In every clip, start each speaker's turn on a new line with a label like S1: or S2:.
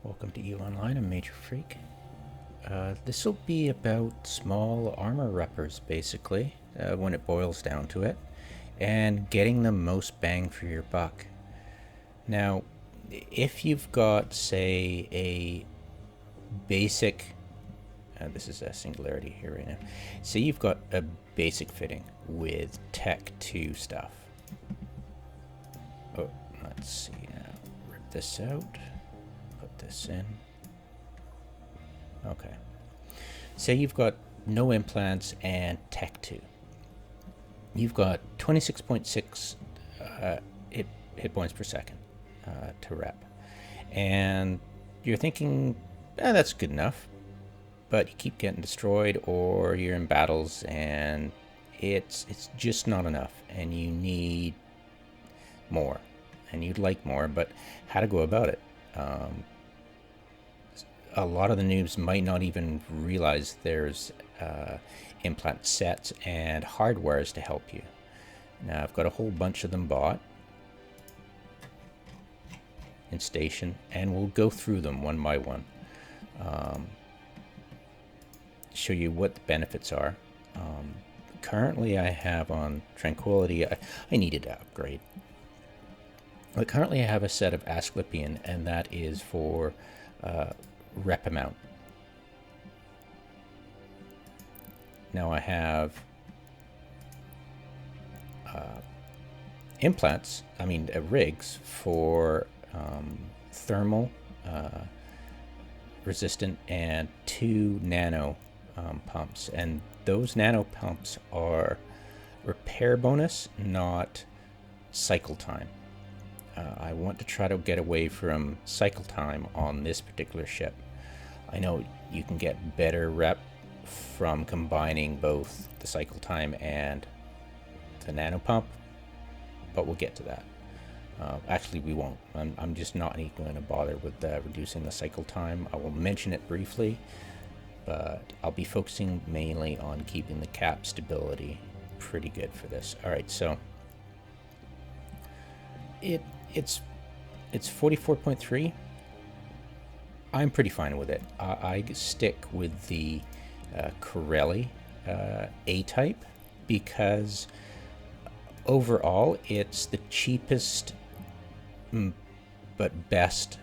S1: Welcome to EU Online, I'm Major Freak. This will be about small armor reppers, basically, when it boils down to it, and getting the most bang for your buck. Now, if you've got, say, a basic, this is a singularity here right now, say you've got a basic fitting with Tech 2 stuff. Oh, let's see now, rip this out. This in. Okay. Say you've got no implants and Tech 2. You've got 26.6 hit points per second to rep. And you're thinking, that's good enough. But you keep getting destroyed, or you're in battles and it's just not enough. And you need more. And you'd like more, but how to go about it? A lot of the noobs might not even realize there's implant sets and hardwares to help you. Now I've got a whole bunch of them bought in station, and we'll go through them one by one. Show you what the benefits are. Currently I have on Tranquility, I needed to upgrade. But currently I have a set of Asclepian, and that is for rep amount. Now I have implants, rigs for thermal resistant and 2 nano pumps. And those nano pumps are repair bonus, not cycle time. I want to try to get away from cycle time on this particular ship. I know you can get better rep from combining both the cycle time and the nano pump, but we'll get to that. Actually, we won't. I'm just not even going to bother with reducing the cycle time. I will mention it briefly, but I'll be focusing mainly on keeping the cap stability pretty good for this. All right, so it's 44.3. I'm pretty fine with it. I stick with the Coreli A-Type because overall it's the cheapest but best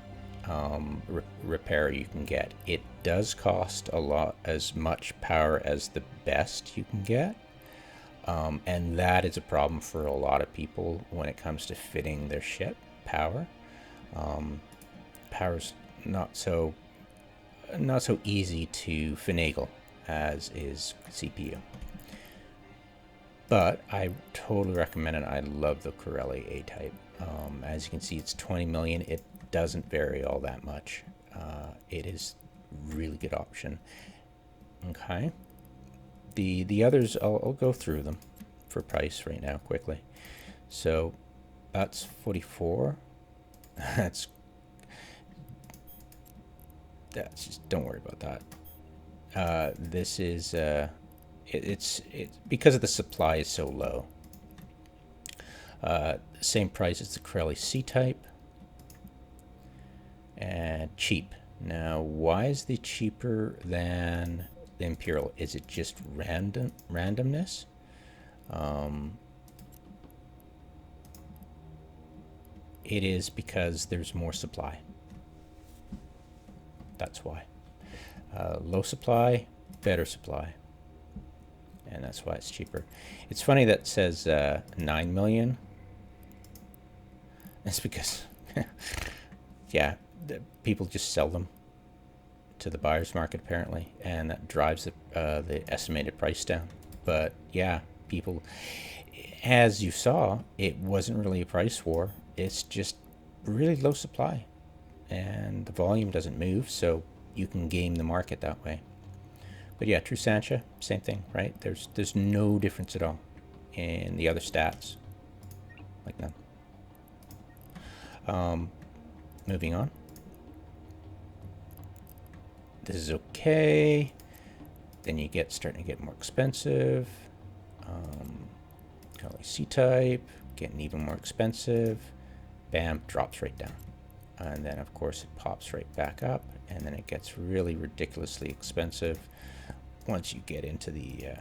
S1: repair you can get. It does cost a lot as much power as the best you can get. And that is a problem for a lot of people when it comes to fitting their ship. Power. Power's not so easy to finagle as is CPU. But I totally recommend it. I love the Coreli A-Type. As you can see, it's 20 million. It doesn't vary all that much. It is a really good option. Okay. The others, I'll go through them for price right now quickly. So that's 44. That's just, don't worry about that. This is it's because of the supply is so low. Same price as the Coreli C-Type, and cheap. Now, why is the cheaper than the Imperial? Is it just randomness? It is because there's more supply. That's why. Low supply, better supply. And that's why it's cheaper. It's funny that it says 9 million. That's because, yeah, people just sell them to the buyer's market apparently, and that drives the estimated price down. But yeah, people, as you saw, it wasn't really a price war. It's just really low supply, and the volume doesn't move, so you can game the market that way. But yeah, True Sancha, same thing, right? There's no difference at all in the other stats, like none. Moving on. This is okay. Then you starting to get more expensive. Coreli C-Type, getting even more expensive. Bam, drops right down. and then of course it pops right back up, and then it gets really ridiculously expensive once you get into the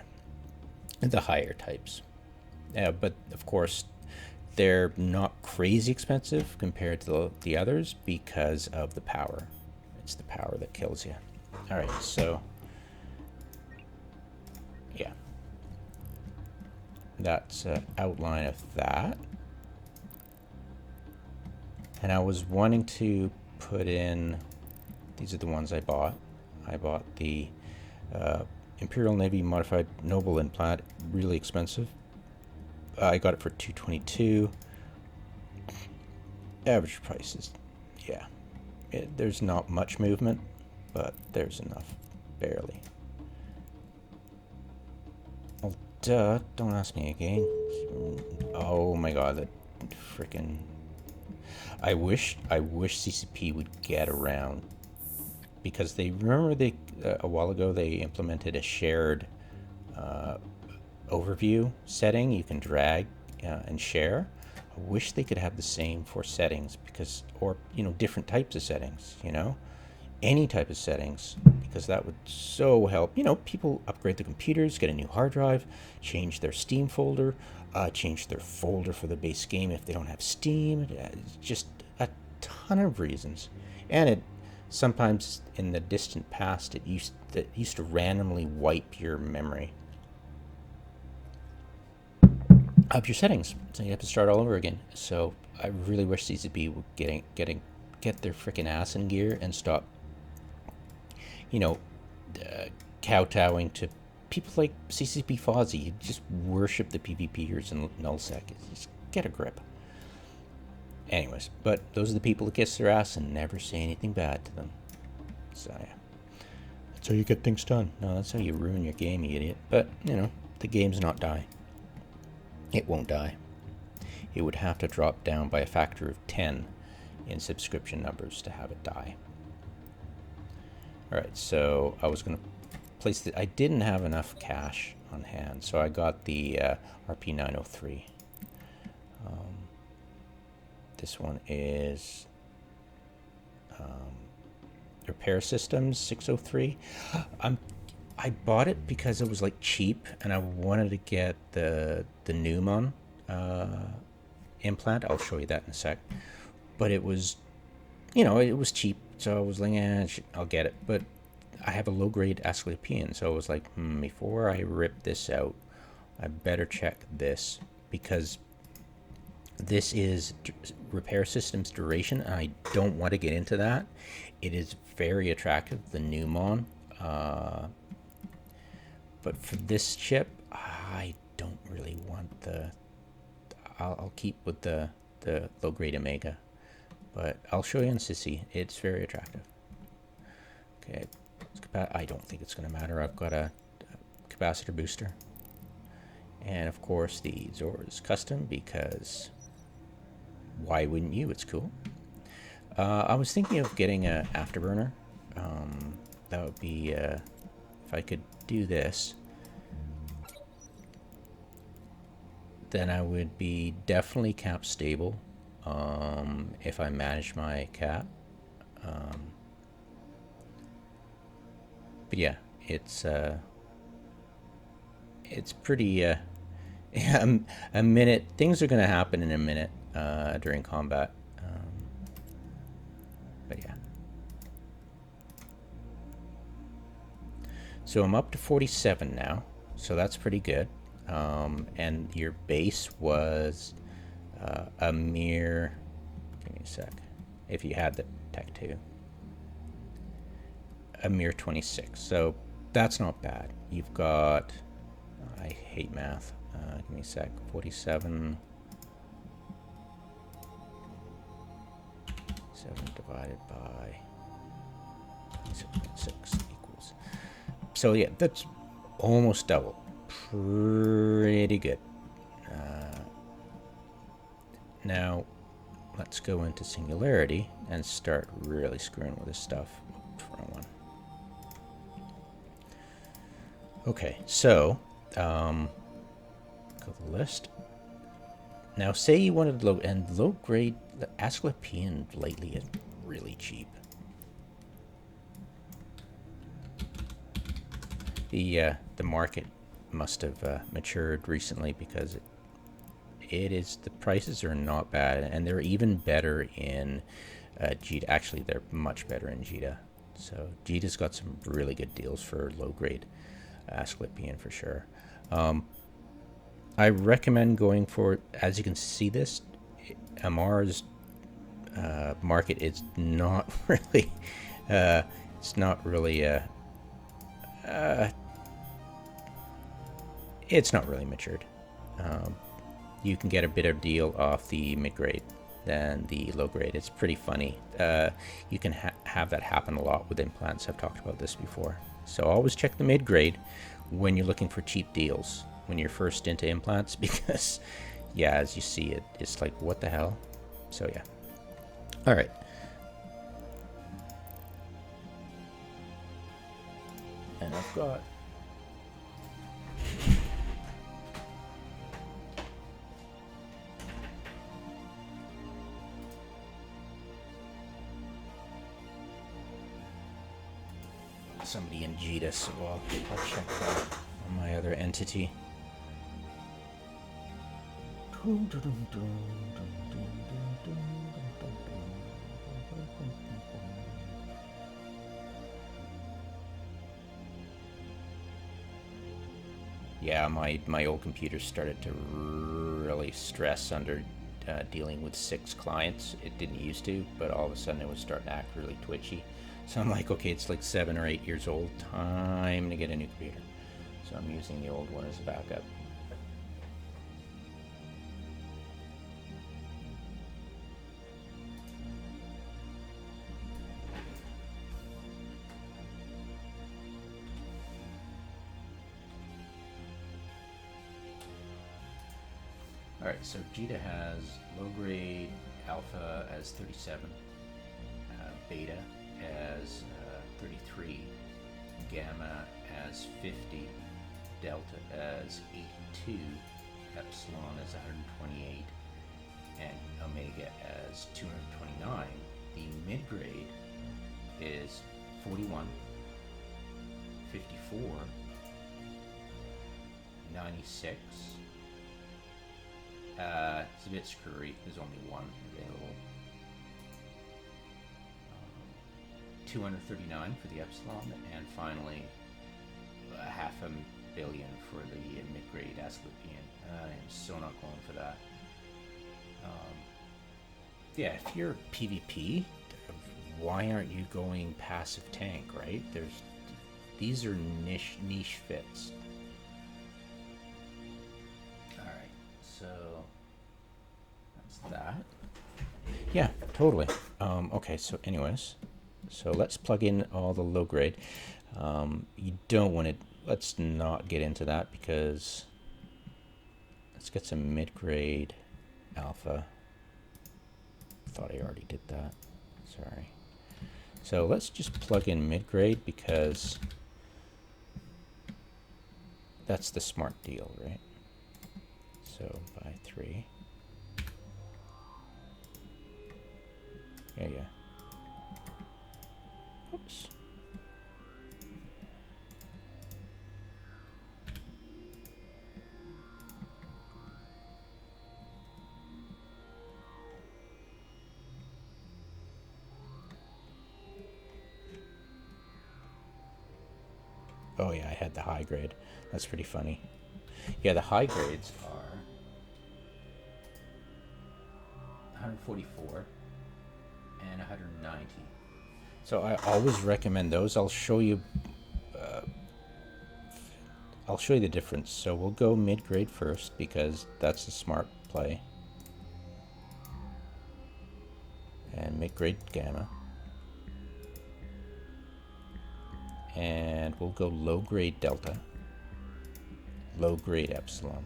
S1: higher types. But of course they're not crazy expensive compared to the others because of the power. It's the power that kills you. All right, so yeah, that's an outline of that. And I was wanting to put in, these are the ones I bought. I bought the Imperial Navy Modified Noble Implant, really expensive. I got it for $222. Average price is, yeah, there's not much movement, but there's enough, barely. Oh, duh, don't ask me again. Oh my god, that freaking... I wish CCP would get around, because they, remember they a while ago they implemented a shared overview setting you can drag and share. I wish they could have the same for settings, because, or different types of settings, any type of settings, because that would so help. People upgrade their computers, get a new hard drive, change their Steam folder, change their folder for the base game if they don't have Steam. It's just a ton of reasons. And it sometimes in the distant past it used to randomly wipe your memory of your settings, so you have to start all over again. So I really wish CCP would get their freaking ass in gear and stop kowtowing to people like CCP Fozzie. You just worship the PvPers and nullsec. Just get a grip. Anyways, but those are the people that kiss their ass and never say anything bad to them. So yeah, that's how you get things done. No, that's how you ruin your game, you idiot. But the game's not dying. It won't die. It would have to drop down by a factor of 10 in subscription numbers to have it die. Alright, so I was going to place the... I didn't have enough cash on hand, so I got the RP903. This one is Repair Systems 603. I bought it because it was like cheap, and I wanted to get the Numon implant. I'll show you that in a sec. But it was, it was cheap, so I was like, I'll get it. But I have a low-grade Asclepian, so I was like, before I rip this out, I better check this, because this is Repair Systems duration, and I don't want to get into that. It is very attractive, the Numon. But for this chip, I don't really want the... I'll keep with the low-grade Omega. But I'll show you on Sissy. It's very attractive. Okay, I don't think it's going to matter. I've got a capacitor booster. And of course the Zor is custom, because why wouldn't you? It's cool. I was thinking of getting an afterburner. That would be... if I could do this, then I would be definitely cap stable if I manage my cap. But yeah, it's pretty a minute. Things are going to happen in a minute during combat. But yeah. So I'm up to 47 now, so that's pretty good. And your base was a mere, give me a sec, if you had the Tech 2, a mere 26. So that's not bad. You've got, I hate math, give me a sec, 47, 7 divided by 6 equals. So yeah, that's almost double. Pretty good. Now let's go into Singularity and start really screwing with this stuff. Wrong one. Okay, so go to the list. Now say you wanted low grade Asclepian lately really cheap. The market must have matured recently, because the prices are not bad, and they're even better in Jita. Actually, they're much better in Jita. So Jita's got some really good deals for low-grade Asclepian for sure. I recommend going for, as you can see this, Amar's market is not really, it's not really, it's not really matured. You can get a better deal off the mid-grade than the low-grade. It's pretty funny. You can have that happen a lot with implants. I've talked about this before. So always check the mid-grade when you're looking for cheap deals when you're first into implants, because, yeah, as you see it, it's like, what the hell? So, yeah. All right. And I've got... somebody in Jita, so I'll check that on my other entity. Yeah, my old computer started to really stress under dealing with 6 clients. It didn't used to, but all of a sudden it was starting to act really twitchy. So I'm like, okay, it's like 7 or 8 years old. Time to get a new computer. So I'm using the old one as a backup. Alright, so Jita has low-grade alpha as 37, beta as 33, gamma as 50, delta as 82, epsilon as 128, and omega as 229. The mid-grade is 41, 54, 96. It's a bit screwy. There's only one available. 239 for the epsilon, and finally $500 million for the mid-grade Asclepian. I am so not going for that. Yeah, if you're PvP, why aren't you going passive tank, right? These are niche fits. Alright, so that's that. Yeah, totally. Okay, so anyways, so let's plug in all the low grade. You don't want to, let's not get into that, because let's get some mid-grade alpha. Thought I already did that. Sorry. So let's just plug in mid-grade, because that's the smart deal, right? So buy 3. Yeah. Oops. Oh yeah, I had the high grade. That's pretty funny. Yeah, the high grades are 144 and 190. So I always recommend those. I'll show you the difference. So we'll go mid-grade first, because that's a smart play. And mid-grade gamma. And we'll go low-grade delta, low-grade epsilon,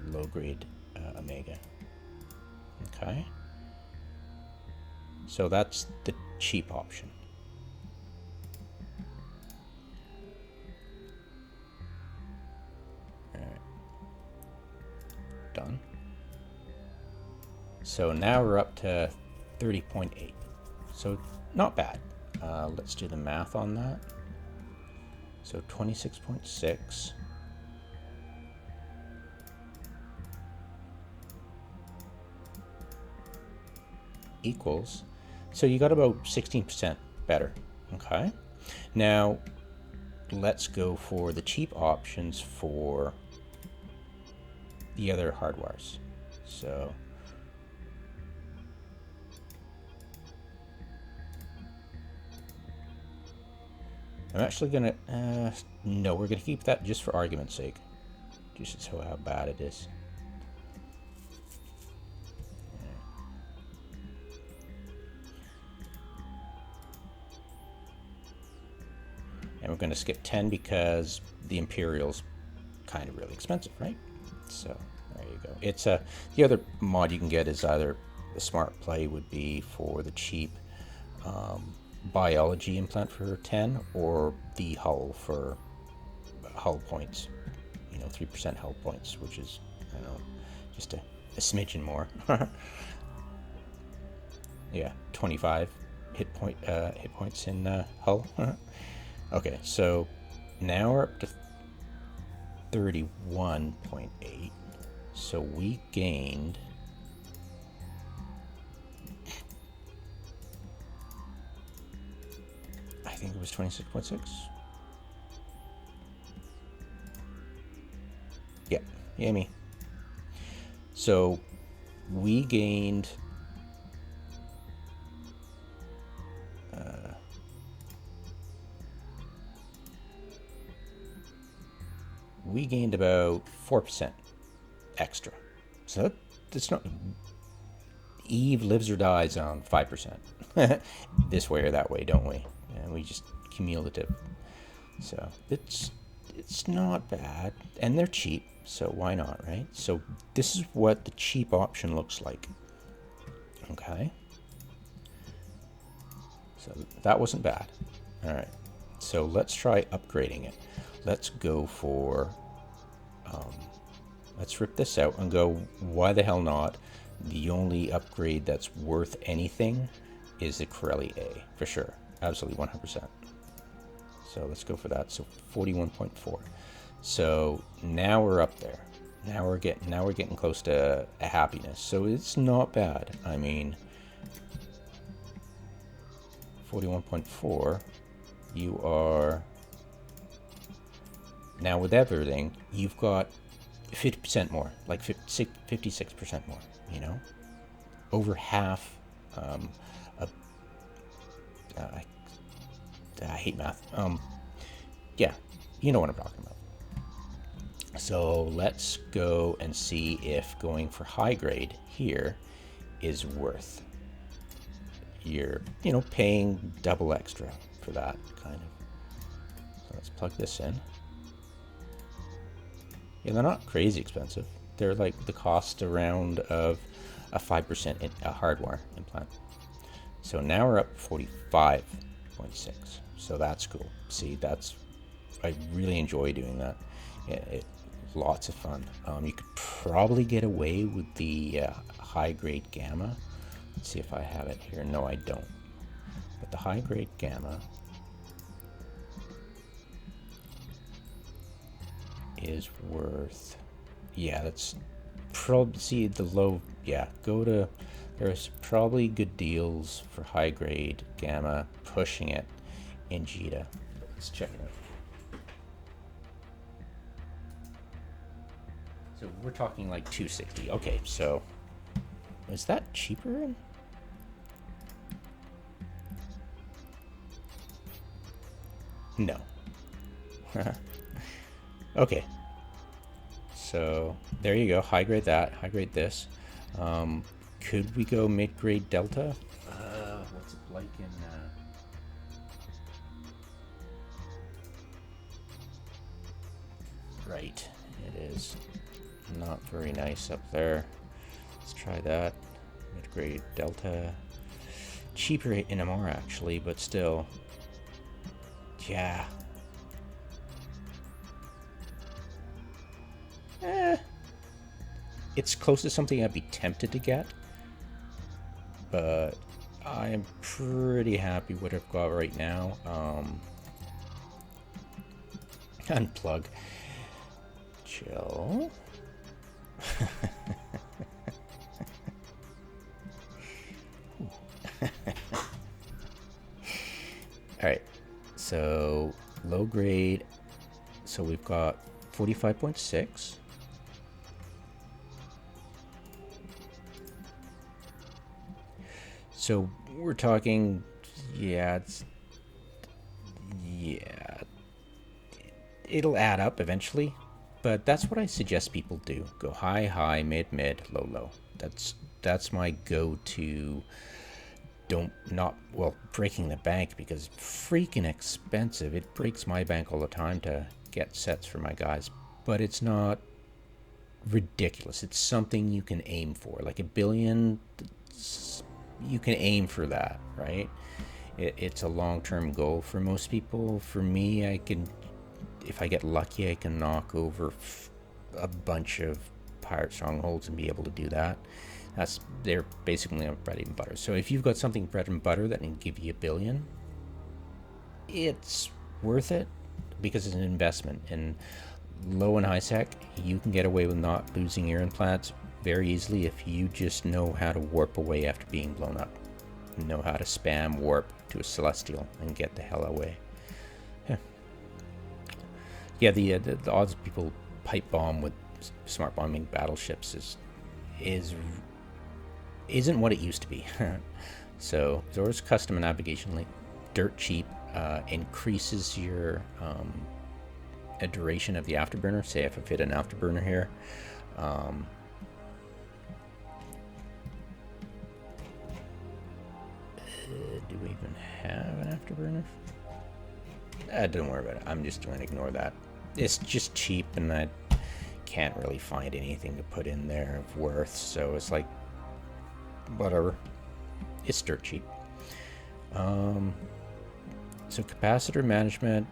S1: low-grade omega. Okay? So that's the cheap option. Alright. Done. So now we're up to 30.8. So not bad. Let's do the math on that. So 26.6 equals, so you got about 16% better. Okay, now let's go for the cheap options for the other hardwires. So I'm actually gonna no, we're gonna keep that just for argument's sake, just to show how bad it is. And we're going to skip 10 because the Imperial's kind of really expensive, right? So there you go. It's the other mod you can get is either the smart play would be for the cheap biology implant for 10, or the hull for hull points. You know, 3% hull points, which is, I don't know, just a smidgen more. Yeah, 25 hit points in hull. Okay, so now we're up to 31.8. So we gained I think it was 26.6. Yeah, yummy. So we gained about 4% extra. So that's not, Eve lives or dies on 5%. This way or that way, don't we? And we just cumulative. So it's not bad, and they're cheap, so why not, right? So this is what the cheap option looks like. Okay. So that wasn't bad. All right. So let's try upgrading it. Let's go for let's rip this out and go, why the hell not? The only upgrade that's worth anything is the Coreli A, for sure. Absolutely 100%. So let's go for that. So 41.4. So now we're up there. Now we're getting close to a happiness. So it's not bad. I mean, 41.4, you are now with everything, you've got 50% more, like 56% more, you know, over half. I hate math. Yeah, you know what I'm talking about. So let's go and see if going for high grade here is worth you're, you know, paying double extra for that kind of. So let's plug this in. Yeah, they're not crazy expensive. They're like the cost around of a 5% a hardware implant. So now we're up 45.6. So that's cool. See, that's, I really enjoy doing that. Lots of fun. You could probably get away with the high grade gamma. Let's see if I have it here. No, I don't. But the high grade gamma is worth, yeah, that's probably, see the low, yeah, go to, there's probably good deals for high grade gamma pushing it in Jita. Let's check it out. So we're talking like 260. Okay, so is that cheaper? No. Okay. So there you go. High grade that. High grade this. Could we go mid grade delta? What's it like in? Right. It is not very nice up there. Let's try that. Mid grade delta. Cheaper in NMR actually, but still. Yeah. It's close to something I'd be tempted to get, but I am pretty happy with what I've got right now. Unplug. Chill. Alright, so low grade. So we've got 45.6. So we're talking, yeah, it'll add up eventually, but that's what I suggest people do. Go high, high, mid, mid, low, low. That's my go-to. Breaking the bank, because freaking expensive. It breaks my bank all the time to get sets for my guys, but it's not ridiculous. It's something you can aim for, like $1 billion. You can aim for that, right? It's a long-term goal for most people. For me, if I get lucky, I can knock over a bunch of pirate strongholds and be able to do that. They're basically my bread and butter. So if you've got something bread and butter that can give you $1 billion, it's worth it because it's an investment. And low and high sec, you can get away with not losing ear implants very easily if you just know how to warp away after being blown up. You know how to spam warp to a celestial and get the hell away. Yeah, the odds of people pipe bomb with smart bombing battleships isn't what it used to be. So Zora's custom navigation link, dirt cheap, increases your duration of the afterburner. Say if I fit an afterburner here, do we even have an afterburner? Don't worry about it. I'm just going to ignore that. It's just cheap, and I can't really find anything to put in there of worth. So it's like, whatever. It's dirt cheap. So capacitor management.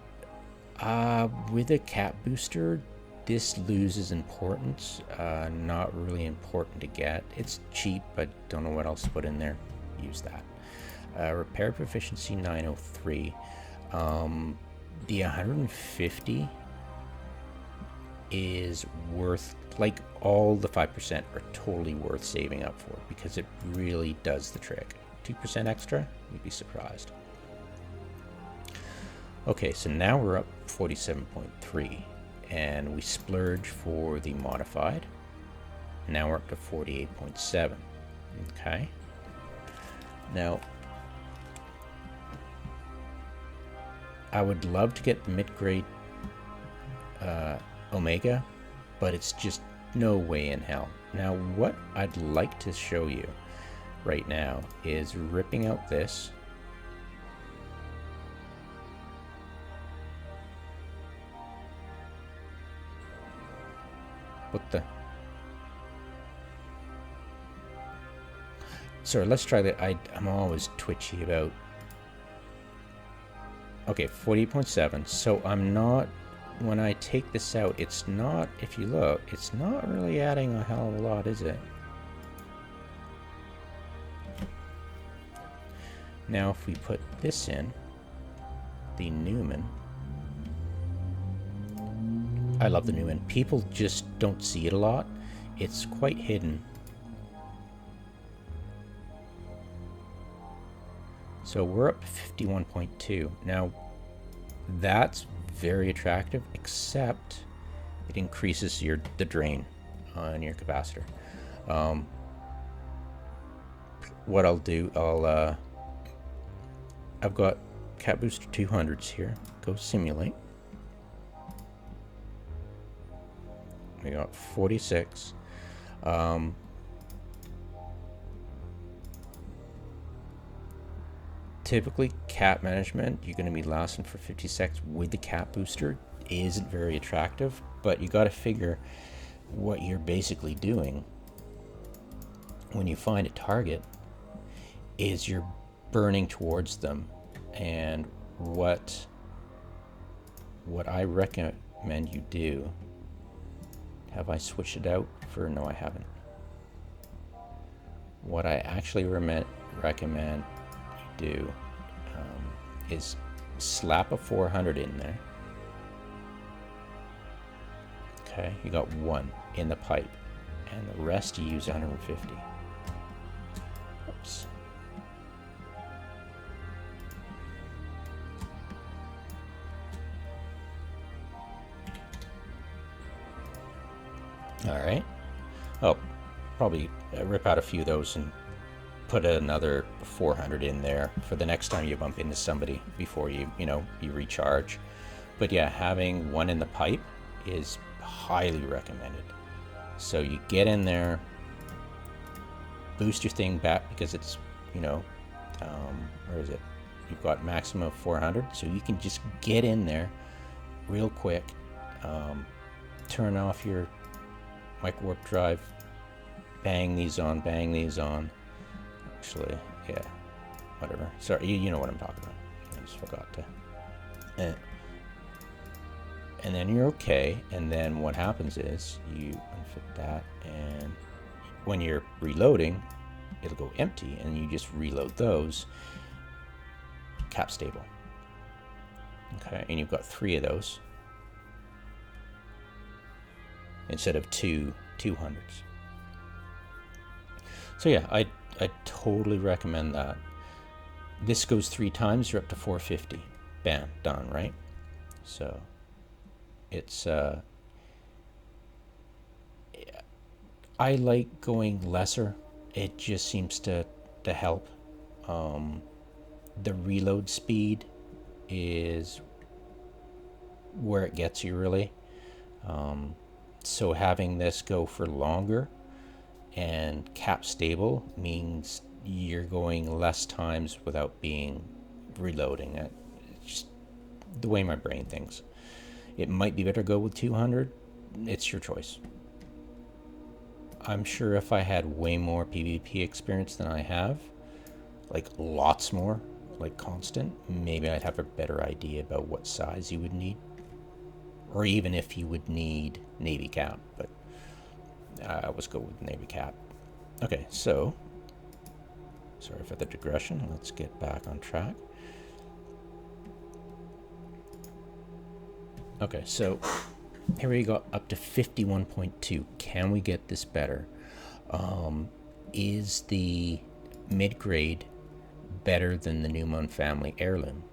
S1: With a cap booster, this loses importance. Not really important to get. It's cheap, but don't know what else to put in there. Use that. Repair proficiency 903. The 150 is worth, like, all the 5% are totally worth saving up for, because it really does the trick. 2% extra, you'd be surprised. Okay, so now we're up 47.3, and we splurge for the modified. Now we're up to 48.7. Okay. Now, I would love to get the mid-grade Omega, but it's just no way in hell. Now, what I'd like to show you right now is ripping out this. What the? Sorry, let's try that. I'm always twitchy about. Okay, 48.7. So I'm not, when I take this out, it's not, if you look, it's not really adding a hell of a lot, is it? Now, if we put this in, the Numon. I love the Numon. People just don't see it a lot. It's quite hidden. So we're up 51.2. Now, that's very attractive, except it increases the drain on your capacitor. What I'll do, I've got Cat Booster 200s here. Go simulate. We got 46. Typically, cap management, you're going to be lasting for 50 seconds with the cap booster. Isn't very attractive, but you got to figure what you're basically doing when you find a target is you're burning towards them. And what I recommend you do, have I switched it out for, no I haven't. What I actually recommend do is slap a 400 in there. Okay, you got 1 in the pipe, and the rest you use 150. Oops. All right. Oh, probably rip out a few of those and put another 400 in there for the next time you bump into somebody before you recharge. But yeah, having 1 in the pipe is highly recommended. So you get in there, boost your thing back because it's, where is it? You've got maximum of 400, so you can just get in there real quick, turn off your Microwarpdrive, bang these on. Actually, yeah, whatever. Sorry, you know what I'm talking about. I just forgot to. And then you're okay. And then what happens is you unfit that, and when you're reloading, it'll go empty, and you just reload those. Cap stable. Okay, and you've got 3 of those instead of 2 200s. So yeah, I totally recommend that. This goes 3 times, you're up to 450. Bam, done, right? So it's I like going lesser. It just seems to help. The reload speed is where it gets you, really. So having this go for longer and cap stable means you're going less times without being reloading. It's just the way my brain thinks. It might be better to go with 200. It's your choice. I'm sure if I had way more PvP experience than I have, like lots more, like constant, maybe I'd have a better idea about what size you would need, or even if you would need Navy cap, but I always go with Navy cap. Okay, so sorry for the digression. Let's get back on track. Okay, so here we go up to 51.2. Can we get this better? Is the mid-grade better than the Numon family heirloom?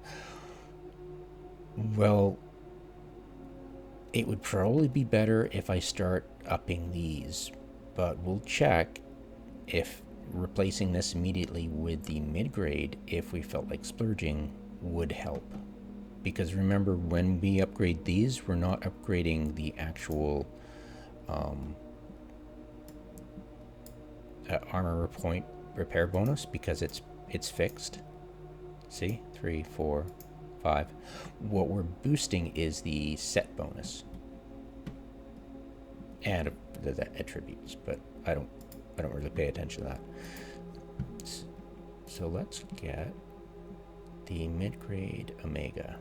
S1: Well, it would probably be better if I start upping these, but we'll check if replacing this immediately with the mid-grade, if we felt like splurging, would help. Because remember, when we upgrade these, we're not upgrading the actual armor point repair bonus, because it's fixed. See, 3, 4, 5. What we're boosting is the set bonus and the attributes, but I don't really pay attention to that. So let's get the mid-grade Omega.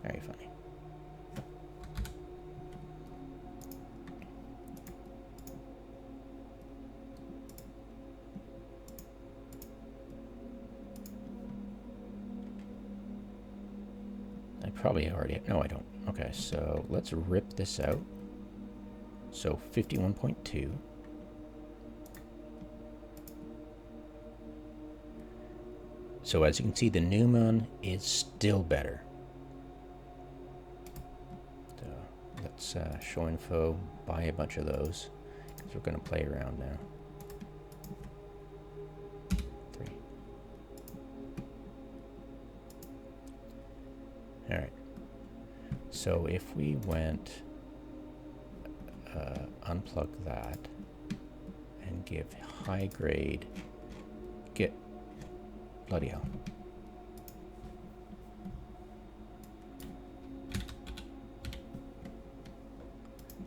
S1: Very funny. I probably already, no, I don't. Okay, so let's rip this out. So 51.2. So as you can see, the Numon is still better. So let's show info, buy a bunch of those, because we're going to play around now. 3. All right. So if we went unplug that and give high grade, get bloody hell.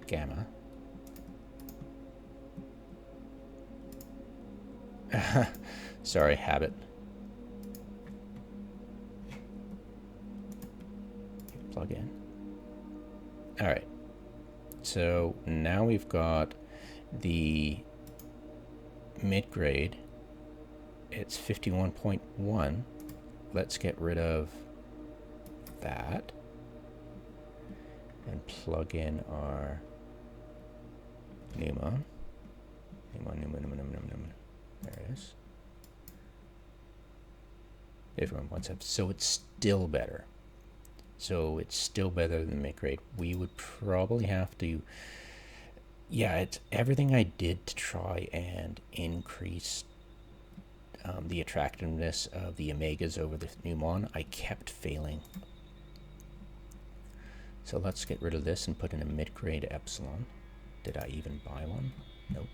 S1: Gamma. Sorry, habit. All right. So now we've got the mid-grade. It's 51.1. Let's get rid of that and plug in our Numon. Numon. There it is. Everyone wants up. So it's still better. So it's still better than mid-grade. We would probably have to, yeah, it's everything I did to try and increase the attractiveness of the Omegas over the Numon. I kept failing. So let's get rid of this and put in a mid-grade Epsilon. Did I even buy one? Nope.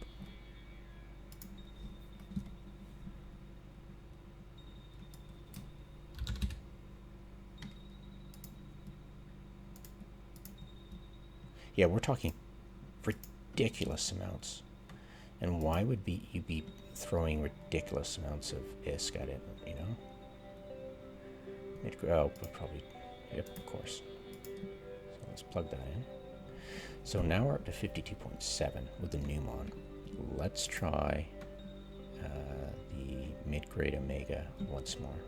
S1: Yeah, we're talking ridiculous amounts. And why would you be throwing ridiculous amounts of ISK at it, you know? Oh, probably, yep, of course. So let's plug that in. So now we're up to 52.7 with the Numon. Let's try the mid-grade Omega once more.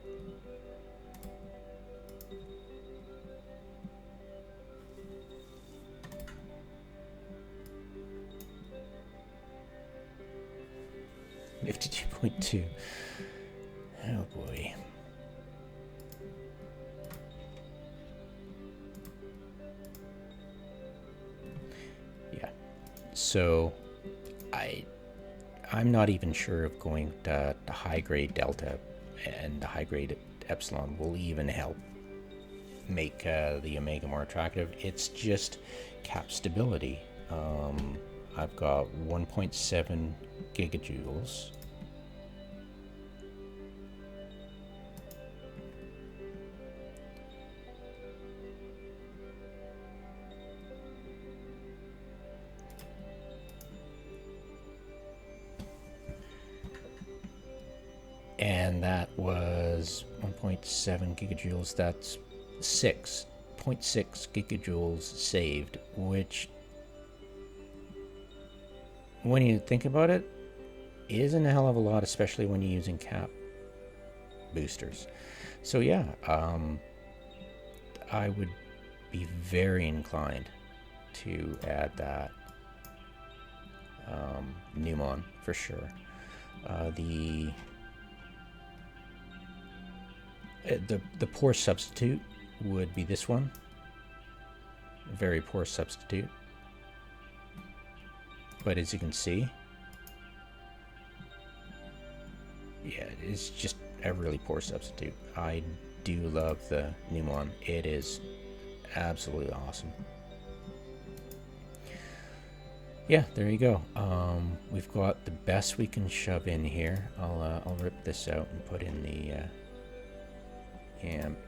S1: $52.2. Oh boy. Yeah. So I'm not even sure if going to high grade Delta and the high grade Epsilon will even help make the Omega more attractive. It's just cap stability. I've got 1.7 gigajoules. And that was 1.7 gigajoules. That's 6.6 gigajoules saved, which, when you think about it, isn't a hell of a lot, especially when you're using cap boosters. So yeah, I would be very inclined to add that Numon for sure. The poor substitute would be this one. A very poor substitute. But as you can see, yeah, it's just a really poor substitute. I do love the Numon. It is absolutely awesome. Yeah, there you go. We've got the best we can shove in here. I'll rip this out and put in the amp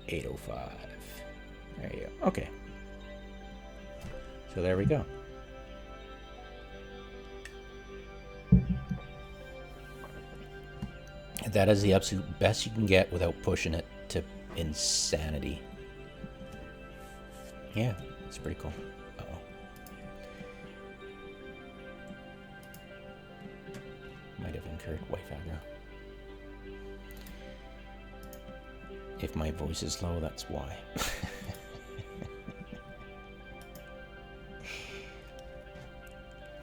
S1: 805. There you go. Okay. So there we go. That is the absolute best you can get without pushing it to insanity. Yeah, it's pretty cool. Uh-oh. Might have incurred wife aggro. If my voice is low, that's why.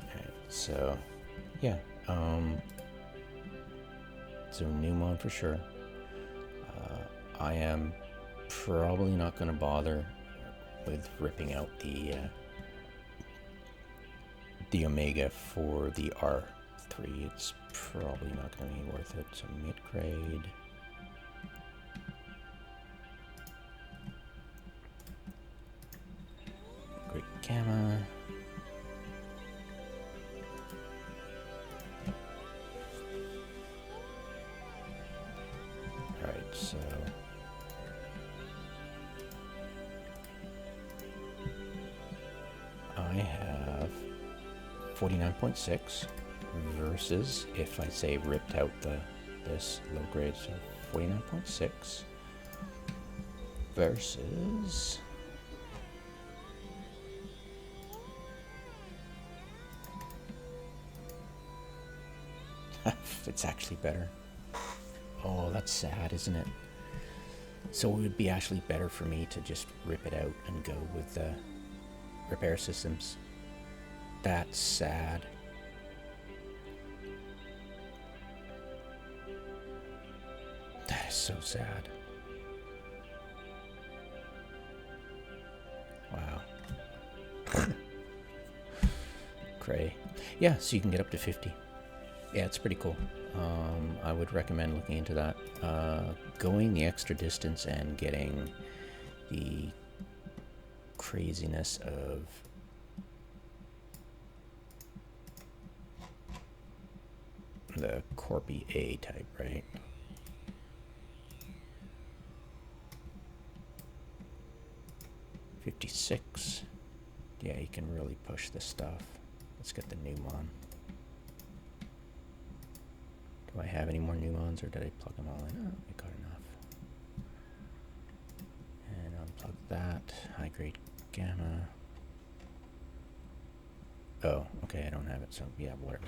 S1: Alright, so yeah. So Numon for sure. I am probably not going to bother with ripping out the Omega for the R3. It's probably not going to be worth it. So mid-grade. Great gamma. Alright, so I have 49.6 versus, if I say ripped out this low grade, so 49.6 versus it's actually better. Oh, that's sad, isn't it? So it would be actually better for me to just rip it out and go with the repair systems. That's sad. That is so sad. Wow. Cray. Yeah, so you can get up to 50. Yeah, it's pretty cool. I would recommend looking into that. Going the extra distance and getting the craziness of the Corpi A-Type, right? $56. Yeah, you can really push this stuff. Let's get the Numon. Do I have any more Numons, or did I plug them all in? Oh, I got enough. And unplug that. High grade gamma. Oh, okay, I don't have it, so yeah, whatever.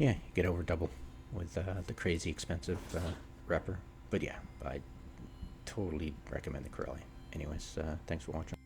S1: Yeah, you get over double with the crazy expensive repper. But yeah, I totally recommend the Coreli. Anyways, thanks for watching.